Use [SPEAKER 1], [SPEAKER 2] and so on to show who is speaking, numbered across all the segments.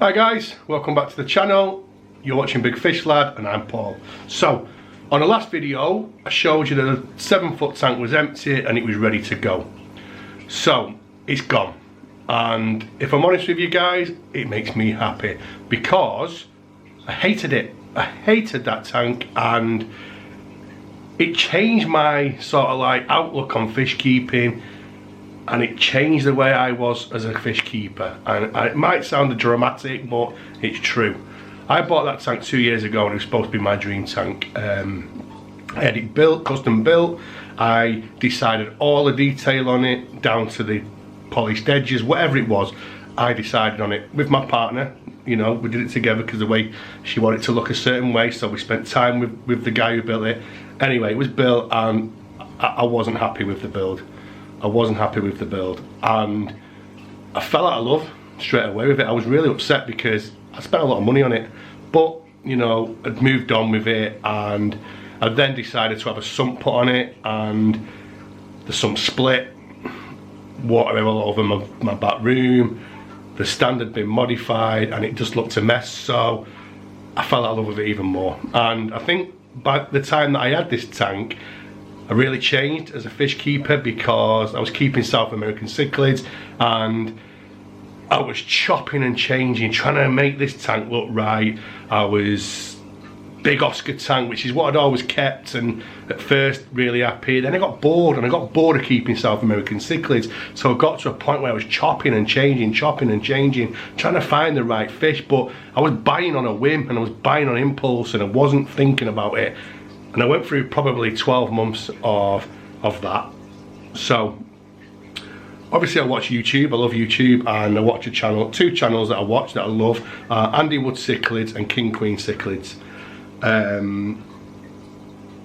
[SPEAKER 1] Hi guys, welcome back to the channel. You're watching Big Fish Lad and I'm Paul. So, on the last video, I showed you that a 7-foot tank was empty and it was ready to go. So, it's gone. And if I'm honest with you guys, it makes me happy because I hated it. I hated that tank and it changed my sort of like outlook on fish keeping. And it changed the way I was as a fish keeper. And it might sound dramatic, but it's true. I bought that tank 2 years ago and it was supposed to be my dream tank. I had it built, custom built. I decided all the detail on it, down to the polished edges, whatever it was. I decided on it with my partner. You know, we did it together because the way she wanted it to look a certain way. So we spent time with the guy who built it. Anyway, it was built and I wasn't happy with the build. I wasn't happy with the build and I fell out of love straight away with it. I was really upset because I spent a lot of money on it, but you know, I'd moved on with it and I then decided to have a sump put on it and the sump split, water all over my back room, the stand had been modified and it just looked a mess, so I fell out of love with it even more. And I think by the time that I had this tank, I really changed as a fish keeper because I was keeping South American cichlids and I was chopping and changing, trying to make this tank look right. I was big Oscar tank, which is what I'd always kept, and at first really happy. Then I got bored of keeping South American cichlids. So I got to a point where I was chopping and changing, trying to find the right fish, but I was buying on a whim and I was buying on impulse and I wasn't thinking about it. And I went through probably 12 months of that. So obviously I watch YouTube, I love YouTube, and I watch two channels that I watch that I love, Andy Wood Cichlids and King Queen Cichlids. And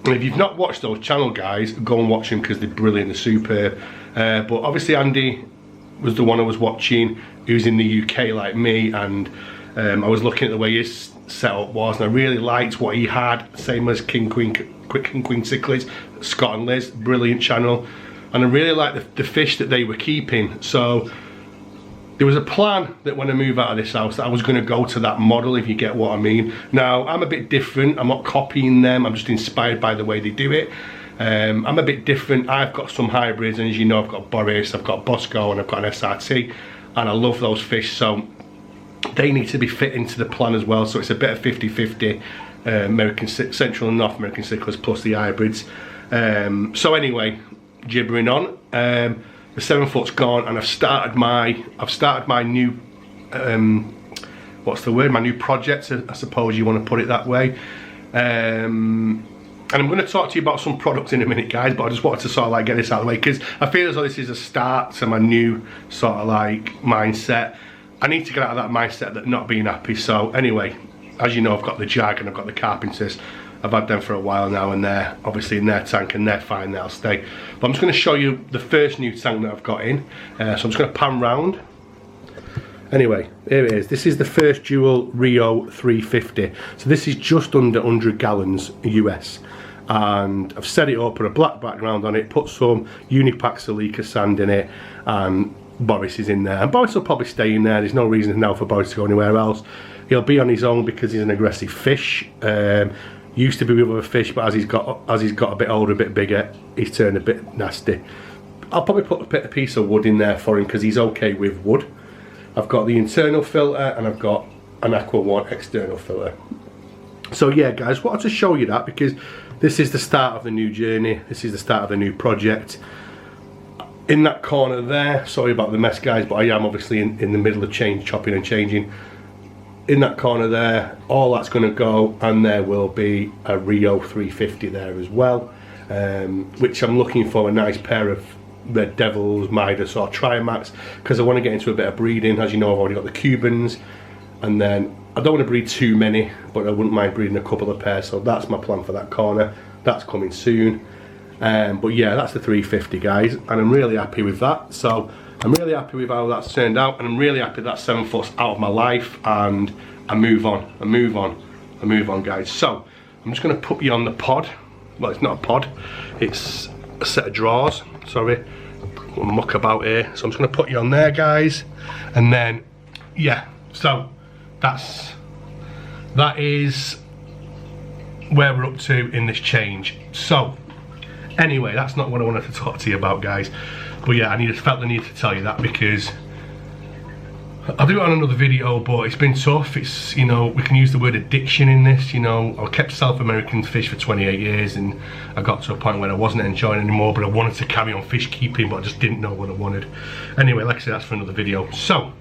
[SPEAKER 1] if you've not watched those channel guys, go and watch them because they're brilliant, they're superb. But obviously Andy was the one I was watching, who's in the UK like me, and I was looking at the way his setup was and I really liked what he had, same as King Queen Cichlids, Scott and Liz, brilliant channel, and I really liked the fish that they were keeping. So there was a plan that when I move out of this house that I was going to go to that model, if you get what I mean. Now I'm a bit different, I'm not copying them, I'm just inspired by the way they do it. I'm a bit different. I've got some hybrids, and as you know, I've got Boris, I've got Bosco, and I've got an SRT, and I love those fish, so they need to be fit into the plan as well. So it's a bit of 50-50, Central and North American cichlids plus the hybrids. So anyway, gibbering on, the 7-foot's gone, and I've started my new what's the word? My new project, I suppose you want to put it that way. And I'm going to talk to you about some products in a minute, guys, but I just wanted to sort of like get this out of the way because I feel as though this is a start to my new sort of like mindset. I need to get out of that mindset that not being happy. So anyway, as you know, I've got the Jag and I've got the Carpenters. I've had them for a while now and they're obviously in their tank and they're fine, they'll stay. But I'm just going to show you the first new tank that I've got in. So I'm just going to pan round. Anyway, here it is. This is the first dual Rio 350. So this is just under 100 gallons US. And I've set it up, put a black background on it, put some Unipack Silica sand in it, and Boris is in there, and Boris will probably stay in there. There's no reason now for Boris to go anywhere else. He'll be on his own because he's an aggressive fish. Used to be with other fish, but as he's got a bit older, a bit bigger, he's turned a bit nasty. I'll probably put a piece of wood in there for him because he's okay with wood. I've got the internal filter and I've got an Aqua One external filter. So yeah, guys, I wanted to show you that because this is the start of the new journey. This is the start of the new project. In that corner there, sorry about the mess, guys, but I am obviously in the middle of chopping and changing. In that corner there, all that's going to go, and there will be a Rio 350 there as well, which I'm looking for a nice pair of Red Devils, Midas or Trimax, because I want to get into a bit of breeding. As you know, I've already got the Cubans, and then I don't want to breed too many, but I wouldn't mind breeding a couple of pairs, so that's my plan for that corner. That's coming soon. But yeah, that's the 350, guys, and I'm really happy with that. So I'm really happy with how that's turned out, and I'm really happy that 7-foot's out of my life, and I move on, guys. So I'm just going to put you on the pod. Well, it's not a pod, it's a set of drawers. Sorry, we'll muck about here. So I'm just going to put you on there, guys, and then yeah. So that is where we're up to in this change. So anyway, that's not what I wanted to talk to you about, guys, but yeah, I felt the need to tell you that because I'll do it on another video, but it's been tough. It's, you know, we can use the word addiction in this. You know, I kept South American fish for 28 years and I got to a point where I wasn't enjoying it anymore, but I wanted to carry on fish keeping, but I just didn't know what I wanted. Anyway, like I said, that's for another video. So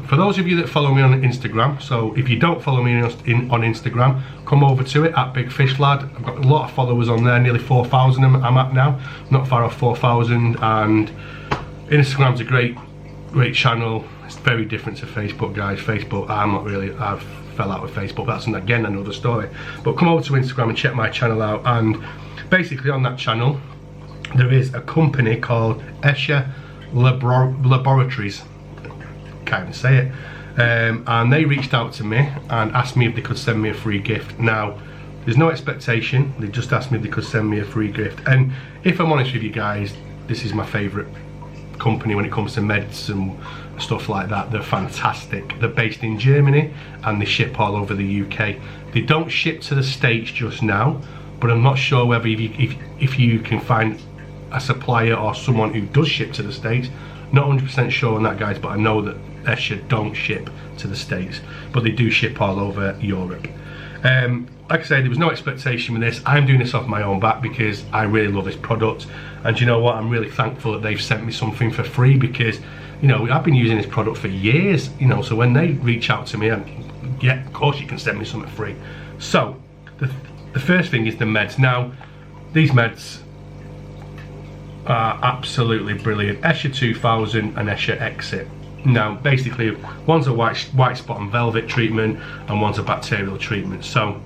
[SPEAKER 1] for those of you that follow me on Instagram, so if you don't follow me on Instagram, come over to it at Big Fish Lad. I've got a lot of followers on there, nearly 4,000 I'm at now, not far off 4,000, and Instagram's a great channel. It's very different to Facebook, guys. Facebook, I've fell out with Facebook. That's again another story. But come over to Instagram and check my channel out. And basically on that channel, there is a company called Escher Laboratories. Can't even say it. And they reached out to me and asked me if they could send me a free gift. Now, there's no expectation. They just asked me if they could send me a free gift. And if I'm honest with you guys, this is my favourite company when it comes to meds and stuff like that. They're fantastic. They're based in Germany and they ship all over the UK. They don't ship to the States just now, but I'm not sure whether if you can find a supplier or someone who does ship to the States. Not 100% sure on that, guys, but I know that Escher don't ship to the States, but they do ship all over Europe. Like I said, there was no expectation with this. I'm doing this off my own back because I really love this product, and you know what, I'm really thankful that they've sent me something for free because, you know, I've been using this product for years, you know, so when they reach out to me, yeah, of course you can send me something free. So the first thing is the meds. Now these meds are absolutely brilliant. Escher 2000 and Escher Exit. Now basically one's a white spot and velvet treatment and one's a bacterial treatment. So,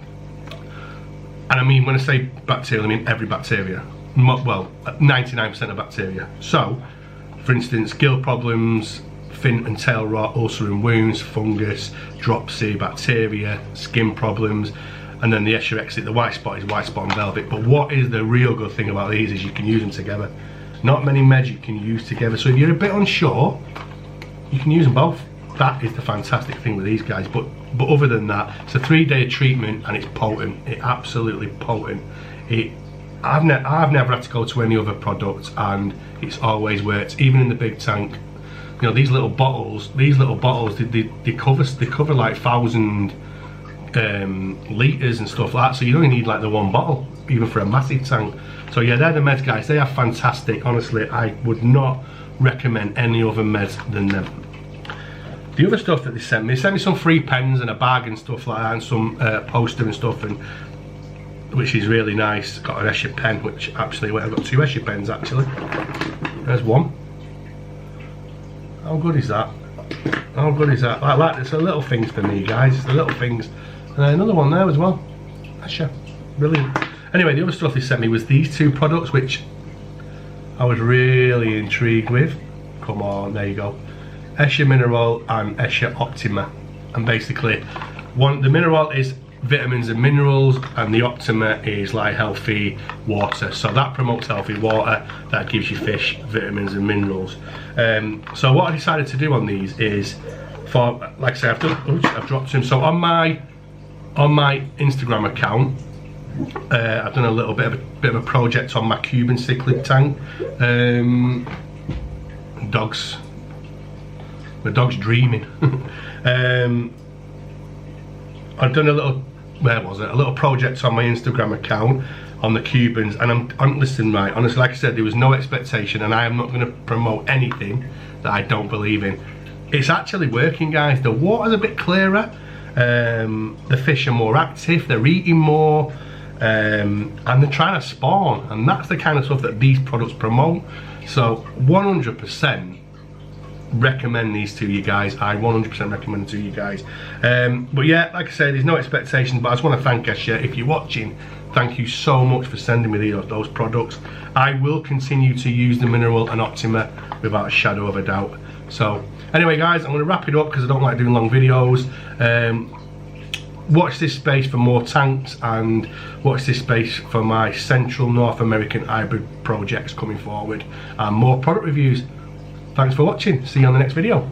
[SPEAKER 1] and I mean, when I say bacterial, I mean every bacteria. Well, 99% of bacteria. So, for instance, gill problems, fin and tail rot, ulcer and wounds, fungus, dropsy, bacteria, skin problems, and then the Escher Exit, the white spot is white spot and velvet. But what is the real good thing about these is you can use them together. Not many meds you can use together. So if you're a bit unsure, you can use them both. That is the fantastic thing with these guys. But other than that, it's a 3-day treatment and it's potent. It's absolutely potent. I've never had to go to any other product and it's always worked. Even in the big tank, you know, these little bottles, they cover like 1,000 litres and stuff like that. So you only need like the one bottle, even for a massive tank. So yeah, they're the meds, guys. They are fantastic. Honestly, I would not recommend any other meds than them. The other stuff that they sent me some free pens and a bag and stuff like that, and some poster and stuff, and which is really nice. Got an Escher pen, which actually, wait, I've got 2 Escher pens actually. There's one. How good is that? How good is that? I like this. The little things for me, guys. The little things. And another one there as well. Escher, brilliant. Anyway, the other stuff they sent me was these 2 products, which I was really intrigued with. Come on, there you go. Escher Mineral and Escher Optima. And basically, the mineral is vitamins and minerals, and the Optima is like healthy water. So that promotes healthy water, that gives you fish vitamins and minerals. So what I decided to do on these is, for, like I say, I've dropped them. So on my Instagram account, I've done a little bit of a project on my Cuban cichlid tank. My dog's dreaming. I've done a little, a little project on my Instagram account on the Cubans, and I'm listening, right, honestly, like I said, there was no expectation, and I am not going to promote anything that I don't believe in. It's actually working, guys. The water's a bit clearer, the fish are more active, they're eating more, and they're trying to spawn, and that's the kind of stuff that these products promote. So 100% recommend these to you guys. I 100% recommend them to you guys. But yeah, like I said, there's no expectations, but I just want to thank Escher. If you're watching, thank you so much for sending me those products. I will continue to use the Mineral and Optima without a shadow of a doubt. So anyway, guys, I'm going to wrap it up because I don't like doing long videos. Watch this space for more tanks, and watch this space for my Central North American hybrid projects coming forward, and more product reviews. Thanks for watching. See you on the next video.